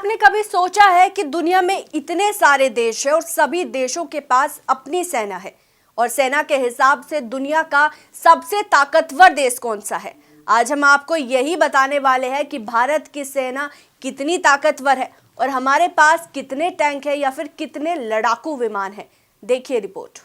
आपने कभी सोचा है कि दुनिया में इतने सारे देश हैं और सभी देशों के पास अपनी सेना है और सेना के हिसाब से दुनिया का सबसे ताकतवर देश कौन सा है? आज हम आपको यही बताने वाले हैं कि भारत की सेना कितनी ताकतवर है और हमारे पास कितने टैंक है या फिर कितने लड़ाकू विमान हैं। देखिए रिपोर्ट।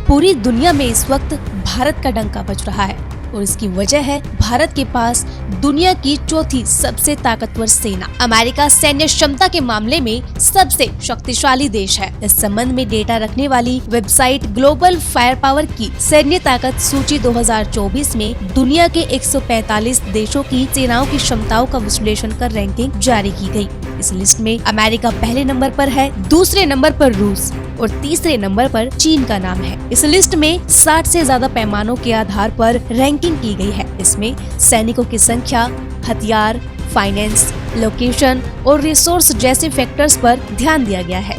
पूरी दुनिया में इस वक्त भारत का डंका बज रहा है और इसकी वजह है भारत के पास दुनिया की चौथी सबसे ताकतवर सेना। अमेरिका सैन्य क्षमता के मामले में सबसे शक्तिशाली देश है। इस संबंध में डेटा रखने वाली वेबसाइट ग्लोबल फायर पावर की सैन्य ताकत सूची 2024 में दुनिया के 145 देशों की सेनाओं की क्षमताओं का विश्लेषण कर रैंकिंग जारी की गई। इस लिस्ट में अमेरिका पहले नंबर पर है, दूसरे नंबर पर रूस और तीसरे नंबर पर चीन का नाम है। इस लिस्ट में 60 से ज्यादा पैमानों के आधार पर रैंकिंग की गई है। इसमें सैनिकों की संख्या, हथियार, फाइनेंस, लोकेशन और रिसोर्स जैसे फैक्टर्स पर ध्यान दिया गया है।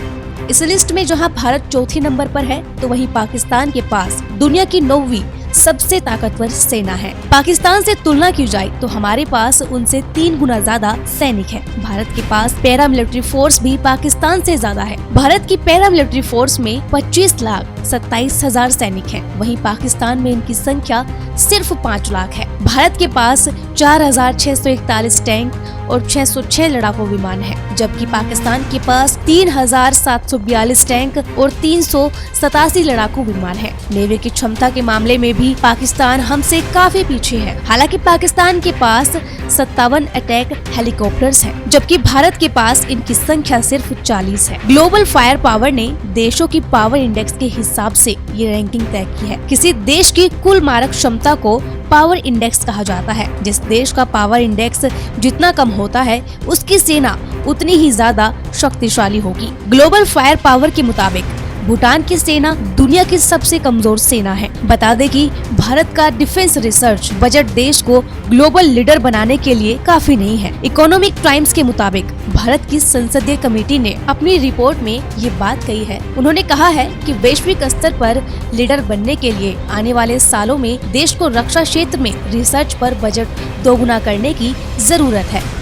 इस लिस्ट में जहां भारत चौथे नंबर पर है, तो वहीं पाकिस्तान के पास दुनिया की 9वीं सबसे ताकतवर सेना है। पाकिस्तान से तुलना की जाए तो हमारे पास उनसे 3 गुना ज्यादा सैनिक है। भारत के पास पैरामिलिट्री फोर्स भी पाकिस्तान से ज्यादा है। भारत की पैरामिलिट्री फोर्स में 25,27,000 सैनिक हैं। वहीं पाकिस्तान में इनकी संख्या सिर्फ 5 लाख है। भारत के पास 4,641 टैंक और 606 लड़ाकू विमान है, जबकि पाकिस्तान के पास 3,742 टैंक और 387 लड़ाकू विमान है। नेवी की क्षमता के मामले में भी पाकिस्तान हमसे काफी पीछे है। हालांकि पाकिस्तान के पास 57 अटैक हेलीकॉप्टर्स हैं, जबकि भारत के पास इनकी संख्या सिर्फ 40 है। ग्लोबल फायर पावर ने देशों की पावर इंडेक्स के हिसाब से ये रैंकिंग तय की है। किसी देश की कुल मारक क्षमता को पावर इंडेक्स कहा जाता है। जिस देश का पावर इंडेक्स जितना कम होता है, उसकी सेना उतनी ही ज्यादा शक्तिशाली होगी। ग्लोबल फायर पावर के मुताबिक भूटान की सेना दुनिया की सबसे कमजोर सेना है। बता दें कि भारत का डिफेंस रिसर्च बजट देश को ग्लोबल लीडर बनाने के लिए काफी नहीं है। इकोनॉमिक टाइम्स के मुताबिक भारत की संसदीय कमेटी ने अपनी रिपोर्ट में ये बात कही है। उन्होंने कहा है कि वैश्विक स्तर पर लीडर बनने के लिए आने वाले सालों में देश को रक्षा क्षेत्र में रिसर्च पर बजट दोगुना करने की जरूरत है।